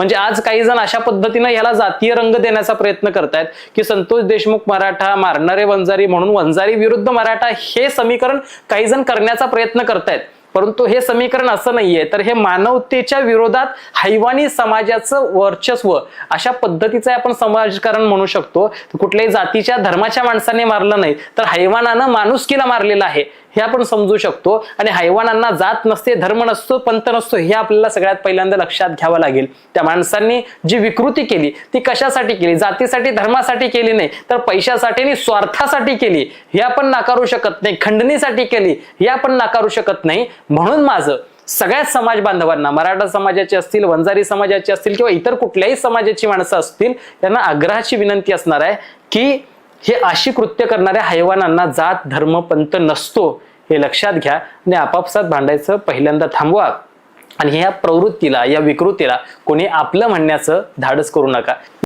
म्हणजे आज काही जण अशा पद्धतीनं याला जातीय रंग देण्याचा प्रयत्न करतायत की संतोष देशमुख मराठा, मारणारे वंजारी म्हणून वंजारी विरुद्ध मराठा हे समीकरण काही जण करण्याचा प्रयत्न करतायत. परंतु हे समीकरण असं नाहीये, तर हे मानवतेच्या विरोधात हैवानी समाजाचं वर्चस्व अशा पद्धतीचं आपण समाजकारण म्हणू शकतो. कुठल्याही जातीच्या धर्माच्या माणसाने मारलं नाही, तर हैवानानं माणुसकीला मारलेलं आहे हे आपण समजू शकतो. आणि हैवानांना जात नसते, धर्म नसतो, पंथ नसतो हे आपल्याला सगळ्यात पहिल्यांदा लक्षात घ्यावं लागेल. त्या माणसांनी जी विकृती केली ती कशासाठी केली? जातीसाठी, धर्मासाठी केली नाही, तर पैशासाठी आणि स्वार्थासाठी केली हे आपण नाकारू शकत नाही. खंडणीसाठी केली हे आपण नाकारू शकत नाही. म्हणून माझं सगळ्याच समाज बांधवांना, मराठा समाजाचे असतील, वंजारी समाजाचे असतील किंवा इतर कुठल्याही समाजाची माणसं असतील, त्यांना आग्रहाची विनंती असणार आहे की हे अशी कृत्य करणाऱ्या हैवानांना जात, धर्म, पंथ नसतो हे लक्षात घ्या आणि आपापसात भांडायचं पहिल्यांदा थांबवा. आणि ह्या प्रवृत्तीला, या विकृतीला कोणी आपलं म्हणण्याचं धाडस करू नका.